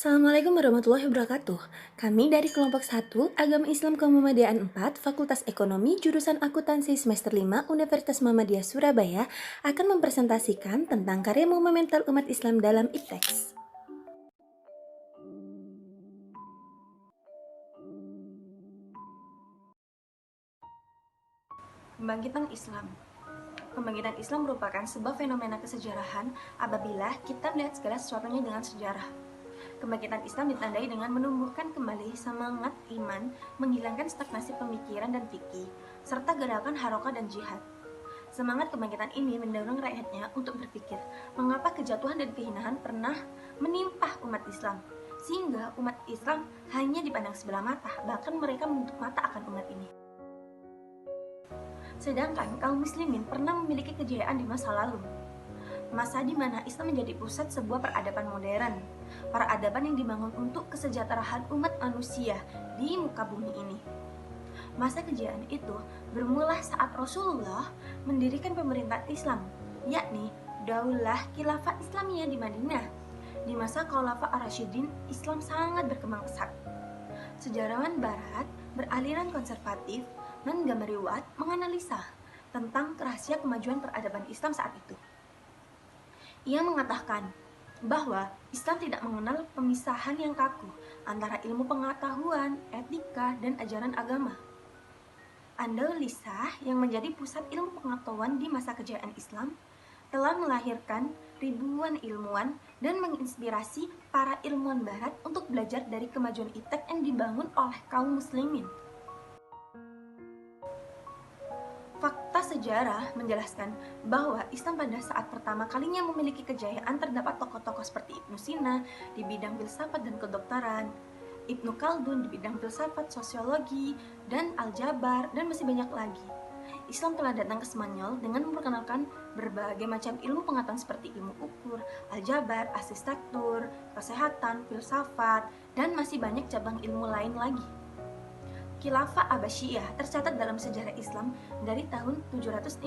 Assalamualaikum warahmatullahi wabarakatuh. Kami dari kelompok 1, Agama Islam Kemuhammadiyaan 4, Fakultas Ekonomi, jurusan Akuntansi semester 5, Universitas Muhammadiyah Surabaya akan mempresentasikan tentang karya monumental umat Islam dalam IPTEX. Kebangkitan Islam. Kebangkitan Islam merupakan sebuah fenomena kesejarahan apabila kita melihat segala sesuatunya dengan sejarah. Kebangkitan Islam ditandai dengan menumbuhkan kembali semangat iman, menghilangkan stagnasi pemikiran dan fikih, serta gerakan harokah dan jihad. Semangat kebangkitan ini mendorong rakyatnya untuk berpikir, mengapa kejatuhan dan kehinaan pernah menimpa umat Islam, sehingga umat Islam hanya dipandang sebelah mata, bahkan mereka menutup mata akan umat ini. Sedangkan kaum muslimin pernah memiliki kejayaan di masa lalu, masa di mana Islam menjadi pusat sebuah peradaban modern, peradaban yang dibangun untuk kesejahteraan umat manusia di muka bumi ini. Masa kejayaan itu bermula saat Rasulullah mendirikan pemerintahan Islam, yakni Daulah Khilafah Islamiyah di Madinah. Di masa Khalifah Ar-Rasyidin, Islam sangat berkembang pesat. Sejarawan Barat beraliran konservatif dan Gamariwat menganalisa tentang rahasia kemajuan peradaban Islam saat itu. Ia mengatakan bahwa Islam tidak mengenal pemisahan yang kaku antara ilmu pengetahuan, etika, dan ajaran agama. Andalusiyah yang menjadi pusat ilmu pengetahuan di masa kejayaan Islam telah melahirkan ribuan ilmuwan dan menginspirasi para ilmuwan barat untuk belajar dari kemajuan IPTEX yang dibangun oleh kaum muslimin. Fakta sejarah menjelaskan bahwa Islam pada saat pertama kalinya memiliki kejayaan terdapat tokoh-tokoh seperti Ibnu Sina di bidang filsafat dan kedokteran, Ibnu Khaldun di bidang filsafat, sosiologi, dan aljabar, dan masih banyak lagi. Islam telah datang ke Spanyol dengan memperkenalkan berbagai macam ilmu pengetahuan seperti ilmu ukur, aljabar, arsitektur, kesehatan, filsafat, dan masih banyak cabang ilmu lain lagi. Khilafah Abbasiyah tercatat dalam sejarah Islam dari tahun 750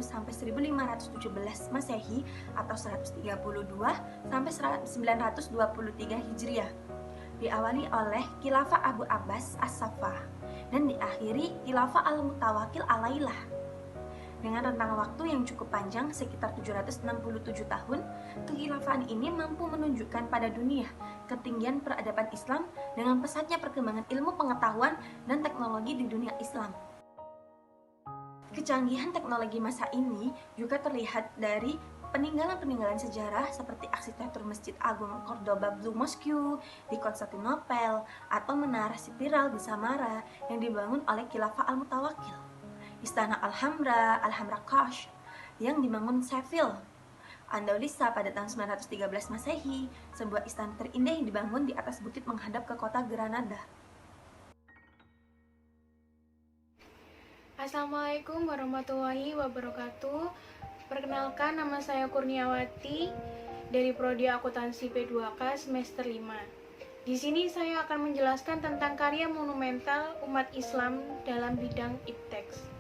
sampai 1517 Masehi atau 132 sampai 923 Hijriah. Diawali oleh Khilafah Abu Abbas As-Saffah dan diakhiri Khilafah Al-Mutawakkil Alailah. Dengan rentang waktu yang cukup panjang, sekitar 767 tahun, kekhilafahan ini mampu menunjukkan pada dunia ketinggian peradaban Islam dengan pesatnya perkembangan ilmu pengetahuan dan teknologi di dunia Islam. Kecanggihan teknologi masa ini juga terlihat dari peninggalan-peninggalan sejarah seperti arsitektur Masjid Agung Cordoba Blue Mosque di Konstantinopel atau menara spiral di Samara yang dibangun oleh Khilafah Al-Mutawakkil. Istana Alhambra Kash yang dibangun Seville, Andalusia pada tahun 913 Masehi, sebuah istana terindah yang dibangun di atas bukit menghadap ke kota Granada. Assalamualaikum warahmatullahi wabarakatuh. Perkenalkan, nama saya Kurniawati dari Prodi Akuntansi P2K semester 5. Di sini saya akan menjelaskan tentang karya monumental umat Islam dalam bidang IPTEX.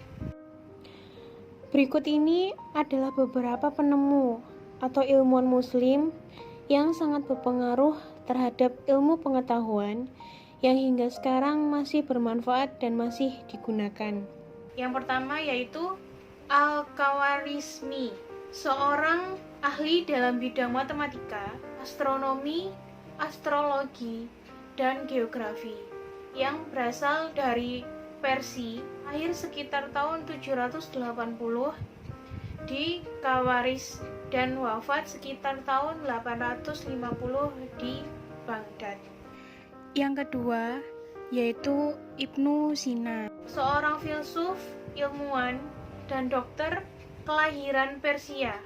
Berikut ini adalah beberapa penemu atau ilmuwan muslim yang sangat berpengaruh terhadap ilmu pengetahuan yang hingga sekarang masih bermanfaat dan masih digunakan. Yang pertama yaitu Al-Khawarizmi, seorang ahli dalam bidang matematika, astronomi, astrologi, dan geografi yang berasal dari Persia, lahir sekitar tahun 780 di Khawarizm dan wafat sekitar tahun 850 di Baghdad. Yang kedua yaitu Ibnu Sina, seorang filsuf, ilmuwan, dan dokter kelahiran Persia,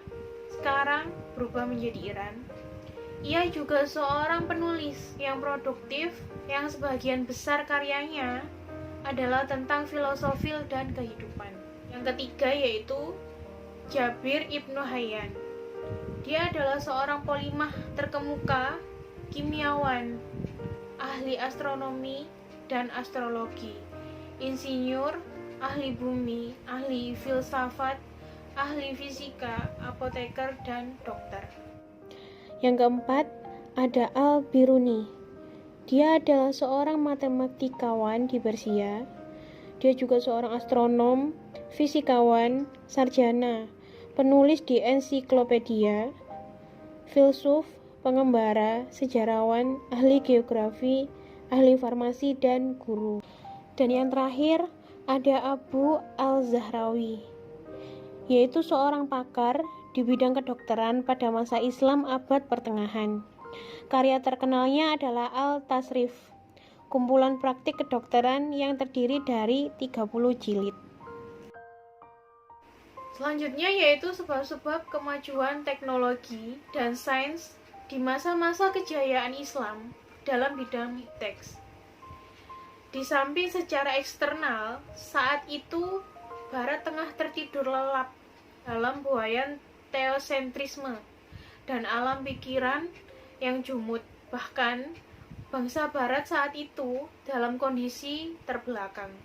sekarang berubah menjadi Iran. Ia juga seorang penulis yang produktif yang sebagian besar karyanya adalah tentang filosofi dan kehidupan. Yang ketiga yaitu Jabir Ibnu Hayyan. Dia adalah seorang polimah terkemuka, kimiawan, ahli astronomi dan astrologi, insinyur, ahli bumi, ahli filsafat, ahli fisika, apoteker, dan dokter. Yang keempat, ada Al-Biruni. Dia adalah seorang matematikawan di Persia. Dia juga seorang astronom, fisikawan, sarjana, penulis di ensiklopedia, filsuf, pengembara, sejarawan, ahli geografi, ahli farmasi, dan guru. Dan yang terakhir ada Abu Al-Zahrawi, yaitu seorang pakar di bidang kedokteran pada masa Islam abad pertengahan. Karya terkenalnya adalah Al-Tasrif, kumpulan praktik kedokteran yang terdiri dari 30 jilid. Selanjutnya yaitu sebab-sebab kemajuan teknologi dan sains di masa-masa kejayaan Islam dalam bidang teks. Di samping secara eksternal, saat itu Barat tengah tertidur lelap dalam buayan teosentrisme dan alam pikiran yang jumud. Bahkan bangsa Barat saat itu dalam kondisi terbelakang.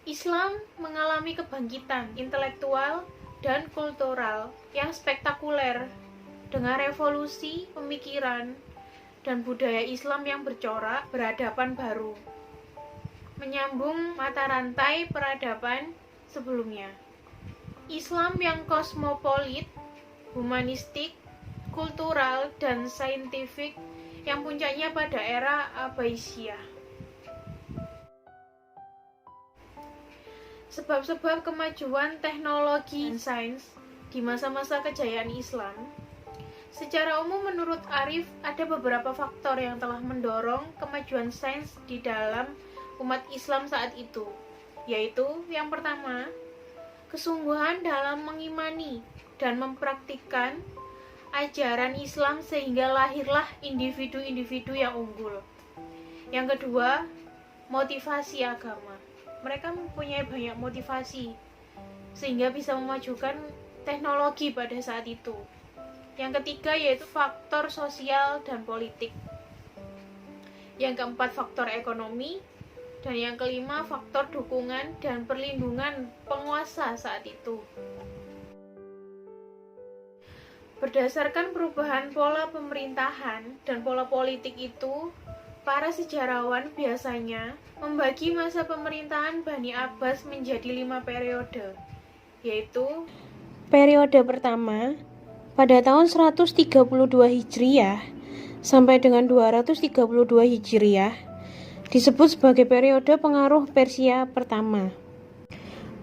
Islam mengalami kebangkitan intelektual dan kultural yang spektakuler dengan revolusi pemikiran dan budaya Islam yang bercorak beradaban baru, menyambung mata rantai peradaban sebelumnya. Islam yang kosmopolit, humanistik, kultural, dan saintifik yang puncaknya pada era Abbasiyah. Sebab-sebab kemajuan teknologi dan sains di masa-masa kejayaan Islam. Secara umum menurut Arif ada beberapa faktor yang telah mendorong kemajuan sains di dalam umat Islam saat itu, yaitu yang pertama, kesungguhan dalam mengimani dan mempraktikkan ajaran Islam sehingga lahirlah individu-individu yang unggul. Yang kedua, motivasi agama. Mereka mempunyai banyak motivasi sehingga bisa memajukan teknologi pada saat itu. Yang ketiga yaitu faktor sosial dan politik. Yang keempat, faktor ekonomi. Dan yang kelima, faktor dukungan dan perlindungan penguasa saat itu. Berdasarkan perubahan pola pemerintahan dan pola politik itu, para sejarawan biasanya membagi masa pemerintahan Bani Abbas menjadi 5 periode, yaitu periode pertama pada tahun 132 Hijriah sampai dengan 232 Hijriah disebut sebagai periode pengaruh Persia pertama.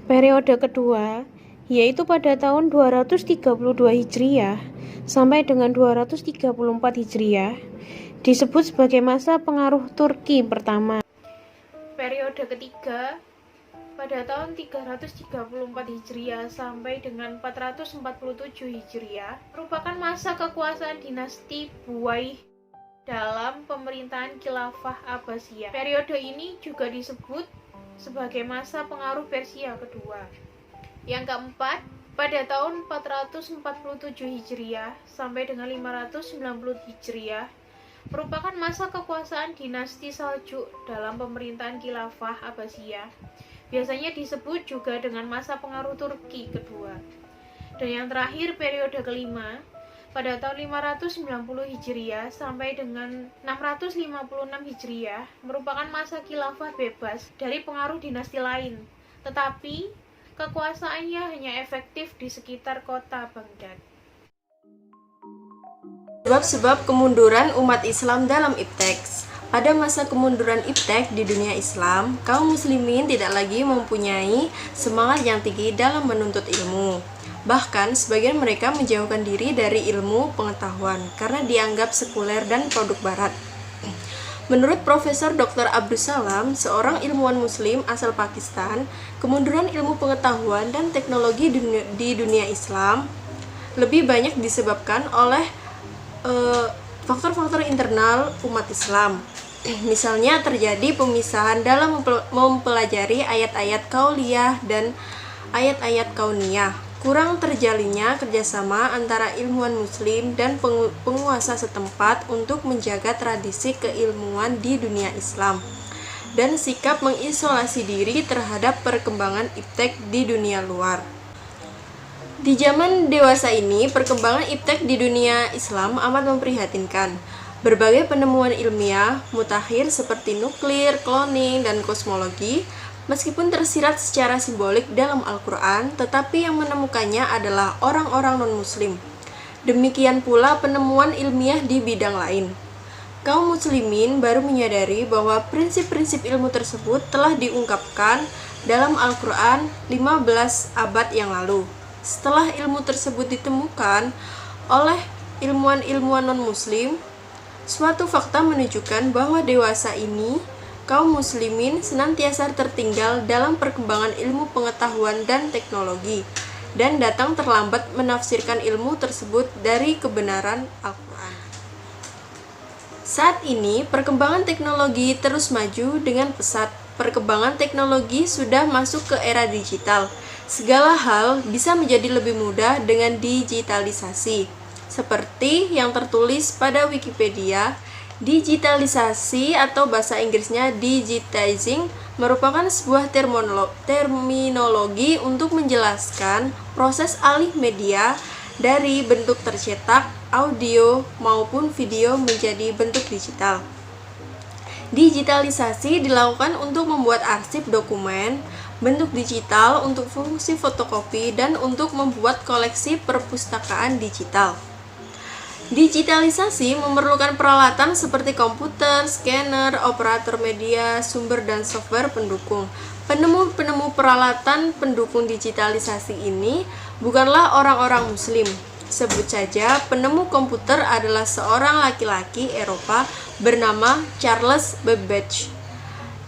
Periode kedua yaitu pada tahun 232 Hijriah sampai dengan 234 Hijriah disebut sebagai masa pengaruh Turki pertama. Periode ketiga pada tahun 334 Hijriah sampai dengan 447 Hijriah merupakan masa kekuasaan dinasti Buwaih dalam pemerintahan Khilafah Abbasiyah. Periode ini juga disebut sebagai masa pengaruh Persia kedua. Yang keempat, pada tahun 447 Hijriah sampai dengan 590 Hijriah merupakan masa kekuasaan dinasti Saljuk dalam pemerintahan Khilafah Abbasiyah. Biasanya disebut juga dengan masa pengaruh Turki kedua. Dan yang terakhir, periode kelima pada tahun 590 Hijriah sampai dengan 656 Hijriah merupakan masa khilafah bebas dari pengaruh dinasti lain, tetapi kekuasaannya hanya efektif di sekitar kota Baghdad. Sebab-sebab kemunduran umat Islam dalam ipteks. Pada masa kemunduran iptek di dunia Islam, kaum muslimin tidak lagi mempunyai semangat yang tinggi dalam menuntut ilmu. Bahkan, sebagian mereka menjauhkan diri dari ilmu pengetahuan karena dianggap sekuler dan produk barat. Menurut Profesor Dr. Abdus Salam, seorang ilmuwan muslim asal Pakistan, kemunduran ilmu pengetahuan dan teknologi di dunia Islam lebih banyak disebabkan oleh faktor-faktor internal umat Islam. Misalnya terjadi pemisahan dalam mempelajari ayat-ayat kauliyah dan ayat-ayat kauniyah. Kurang terjalinnya kerjasama antara ilmuwan muslim dan penguasa setempat untuk menjaga tradisi keilmuan di dunia Islam, dan sikap mengisolasi diri terhadap perkembangan iptek di dunia luar. Di zaman dewasa ini, perkembangan iptek di dunia Islam amat memprihatinkan. Berbagai penemuan ilmiah mutakhir seperti nuklir, cloning, dan kosmologi, meskipun tersirat secara simbolik dalam Al-Quran, tetapi yang menemukannya adalah orang-orang non-muslim. Demikian pula penemuan ilmiah di bidang lain. Kaum muslimin baru menyadari bahwa prinsip-prinsip ilmu tersebut telah diungkapkan dalam Al-Quran 15 abad yang lalu. Setelah ilmu tersebut ditemukan oleh ilmuwan-ilmuwan non-muslim, suatu fakta menunjukkan bahwa dewasa ini kaum muslimin senantiasa tertinggal dalam perkembangan ilmu pengetahuan dan teknologi dan datang terlambat menafsirkan ilmu tersebut dari kebenaran Al-Quran. Saat ini, perkembangan teknologi terus maju dengan pesat. Perkembangan teknologi sudah masuk ke era digital. Segala hal bisa menjadi lebih mudah dengan digitalisasi. Seperti yang tertulis pada Wikipedia, digitalisasi atau bahasa Inggrisnya digitizing merupakan sebuah terminologi untuk menjelaskan proses alih media dari bentuk tercetak, audio, maupun video menjadi bentuk digital. Digitalisasi dilakukan untuk membuat arsip dokumen, bentuk digital untuk fungsi fotokopi, dan untuk membuat koleksi perpustakaan digital. Digitalisasi memerlukan peralatan seperti komputer, scanner, operator media, sumber, dan software pendukung. Penemu-penemu peralatan pendukung digitalisasi ini bukanlah orang-orang muslim. Sebut saja, penemu komputer adalah seorang laki-laki Eropa bernama Charles Babbage.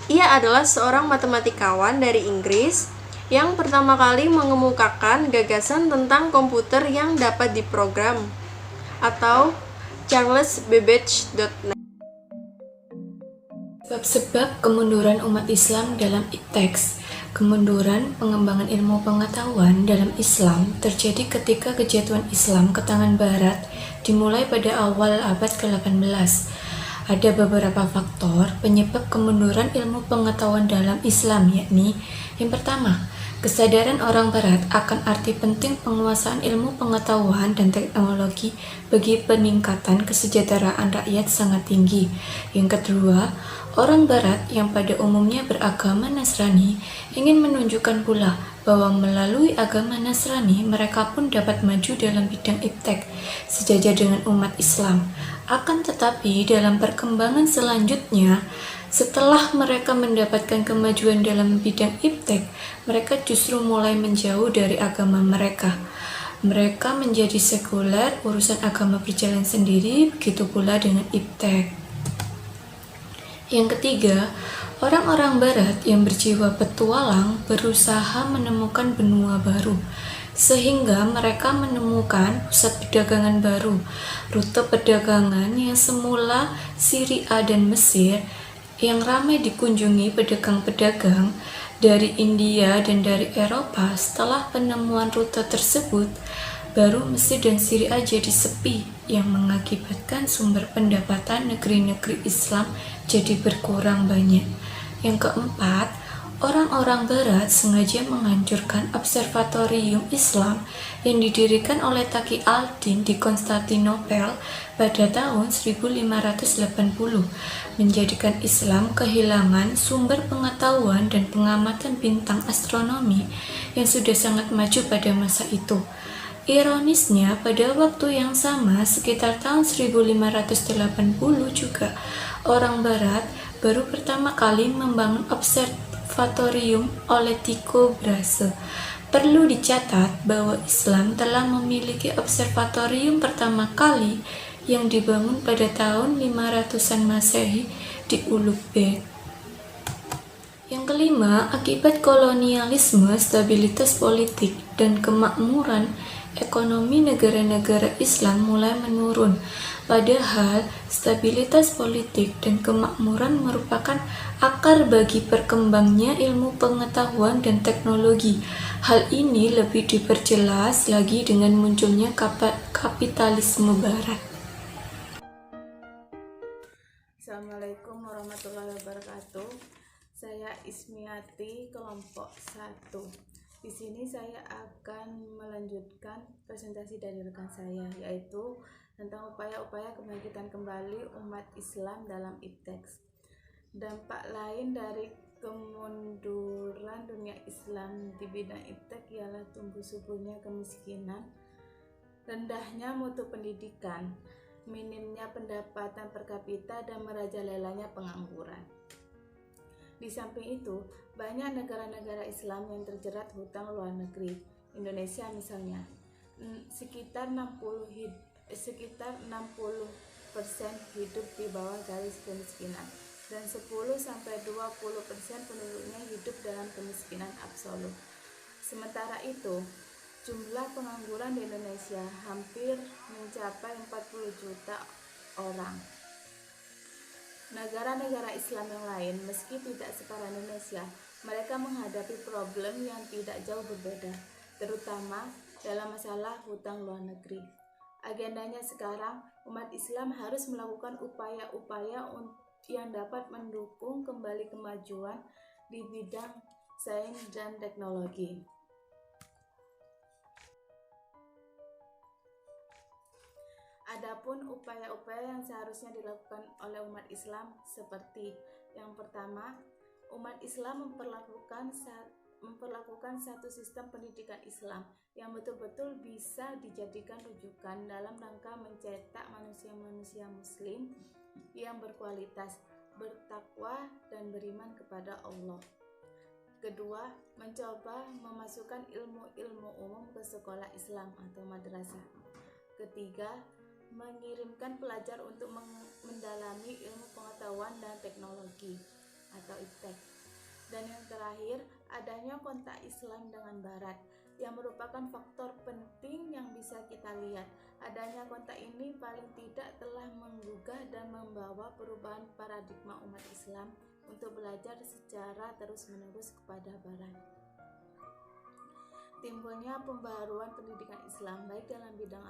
Ia adalah seorang matematikawan dari Inggris yang pertama kali mengemukakan gagasan tentang komputer yang dapat diprogram, atau charlesbabbage.net. Sebab-sebab kemunduran umat Islam dalam teks. Kemunduran pengembangan ilmu pengetahuan dalam Islam terjadi ketika kejatuhan Islam ke tangan Barat dimulai pada awal abad ke-18. Ada beberapa faktor penyebab kemunduran ilmu pengetahuan dalam Islam, yakni yang pertama, kesadaran orang Barat akan arti penting penguasaan ilmu pengetahuan dan teknologi bagi peningkatan kesejahteraan rakyat sangat tinggi. Yang kedua, orang Barat yang pada umumnya beragama Nasrani ingin menunjukkan pula bahwa melalui agama Nasrani mereka pun dapat maju dalam bidang iptek sejajar dengan umat Islam. Akan tetapi dalam perkembangan selanjutnya, setelah mereka mendapatkan kemajuan dalam bidang iptek, mereka justru mulai menjauh dari agama mereka. Mereka menjadi sekuler, urusan agama berjalan sendiri, begitu pula dengan iptek. Yang ketiga, orang-orang Barat yang berjiwa petualang berusaha menemukan benua baru, sehingga mereka menemukan pusat perdagangan baru. Rute perdagangan yang semula Syria dan Mesir yang ramai dikunjungi pedagang-pedagang dari India dan dari Eropa. Setelah penemuan rute tersebut, baru Mesir dan Syria jadi sepi, yang mengakibatkan sumber pendapatan negeri-negeri Islam jadi berkurang banyak. Yang keempat, orang-orang Barat sengaja menghancurkan observatorium Islam yang didirikan oleh Taqi al-Din di Konstantinopel pada tahun 1580, menjadikan Islam kehilangan sumber pengetahuan dan pengamatan bintang astronomi yang sudah sangat maju pada masa itu. Ironisnya, pada waktu yang sama, sekitar tahun 1580 juga, orang Barat baru pertama kali membangun observatorium oleh Tycho Brahe. Perlu dicatat bahwa Islam telah memiliki observatorium pertama kali yang dibangun pada tahun 500-an Masehi di Ulugh. Yang kelima, akibat kolonialisme, stabilitas politik, dan kemakmuran ekonomi negara-negara Islam mulai menurun. Padahal stabilitas politik dan kemakmuran merupakan akar bagi berkembangnya ilmu pengetahuan dan teknologi. Hal ini lebih diperjelas lagi dengan munculnya kapitalisme Barat. Assalamualaikum warahmatullahi wabarakatuh. Saya Ismiati, kelompok 1. Di sini saya akan melanjutkan presentasi dari rekan saya, yaitu tentang upaya-upaya kebangkitan kembali umat Islam dalam iptek. Dampak lain dari kemunduran dunia Islam di bidang iptek ialah tumbuh suburnya kemiskinan, rendahnya mutu pendidikan, minimnya pendapatan per kapita, dan merajalelanya pengangguran. Di samping itu, banyak negara-negara Islam yang terjerat hutang luar negeri. Indonesia misalnya, sekitar 60% hidup di bawah garis kemiskinan, dan 10-20% penduduknya hidup dalam kemiskinan absolut. Sementara itu, jumlah pengangguran di Indonesia hampir mencapai 40 juta orang. Negara-negara Islam yang lain, meski tidak separah Indonesia, mereka menghadapi problem yang tidak jauh berbeda, terutama dalam masalah hutang luar negeri. Agendanya sekarang, umat Islam harus melakukan upaya-upaya yang dapat mendukung kembali kemajuan di bidang sains dan teknologi. Adapun upaya-upaya yang seharusnya dilakukan oleh umat Islam seperti yang pertama, umat Islam memperlakukan satu sistem pendidikan Islam yang betul-betul bisa dijadikan rujukan dalam rangka mencetak manusia-manusia muslim yang berkualitas, bertakwa, dan beriman kepada Allah. Kedua, mencoba memasukkan ilmu-ilmu umum ke sekolah Islam atau madrasah. Ketiga, mengirimkan pelajar untuk mendalami ilmu pengetahuan dan teknologi atau iptek. Dan yang terakhir, adanya kontak Islam dengan Barat yang merupakan faktor penting yang bisa kita lihat. Adanya kontak ini paling tidak telah menggugah dan membawa perubahan paradigma umat Islam untuk belajar secara terus-menerus kepada Barat. Timbulnya pembaharuan pendidikan Islam baik dalam bidang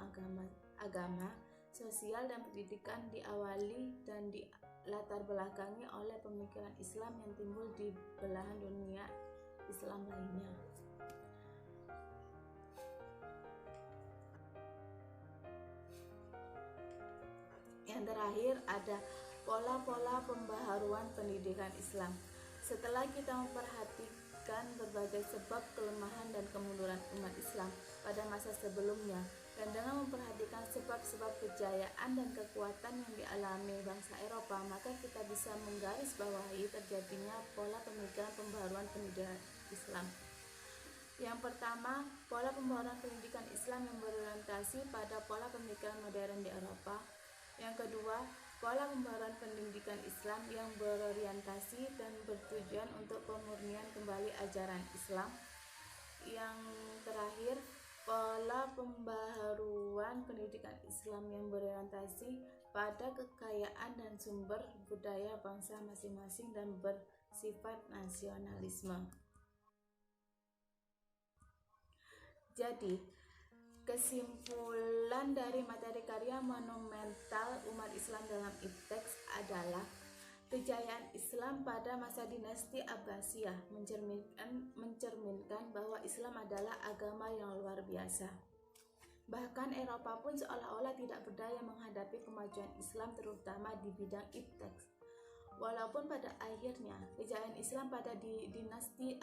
agama, sosial, dan pendidikan diawali dan dilatar belakangi oleh pemikiran Islam yang timbul di belahan dunia Islam lainnya. Yang terakhir ada pola-pola pembaharuan pendidikan Islam. Setelah kita memperhatikan berbagai sebab kelemahan dan kemunduran umat Islam pada masa sebelumnya, dan dengan memperhatikan sebab-sebab kejayaan dan kekuatan yang dialami bangsa Eropa, maka kita bisa menggarisbawahi terjadinya pola pemikiran pembaharuan pendidikan Islam. Yang pertama, pola pembaharuan pendidikan Islam yang berorientasi pada pola pemikiran modern di Eropa. Yang kedua, pola pembaharuan pendidikan Islam yang berorientasi dan bertujuan untuk pemurnian kembali ajaran Islam. Yang terakhir, pola pembaharuan pendidikan Islam yang berorientasi pada kekayaan dan sumber budaya bangsa masing-masing dan bersifat nasionalisme. Jadi, kesimpulan dari materi karya monumental umat Islam dalam iptek adalah kejayaan Islam pada masa dinasti Abbasiyah mencerminkan bahwa Islam adalah agama yang luar biasa. Bahkan Eropa pun seolah-olah tidak berdaya menghadapi kemajuan Islam terutama di bidang iptek. Walaupun pada akhirnya kejayaan Islam pada dinasti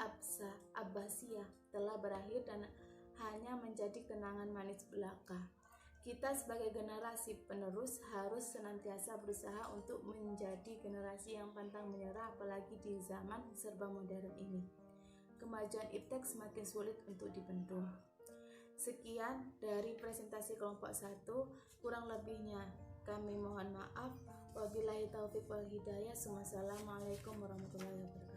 Abbasiyah telah berakhir dan hanya menjadi kenangan manis belaka. Kita sebagai generasi penerus harus senantiasa berusaha untuk menjadi generasi yang pantang menyerah, apalagi di zaman serba modern ini. Kemajuan iptek semakin sulit untuk dibendung. Sekian dari presentasi kelompok 1, kurang lebihnya kami mohon maaf. Wabillahi taufiq wal hidayah. Wassalamualaikum warahmatullahi wabarakatuh.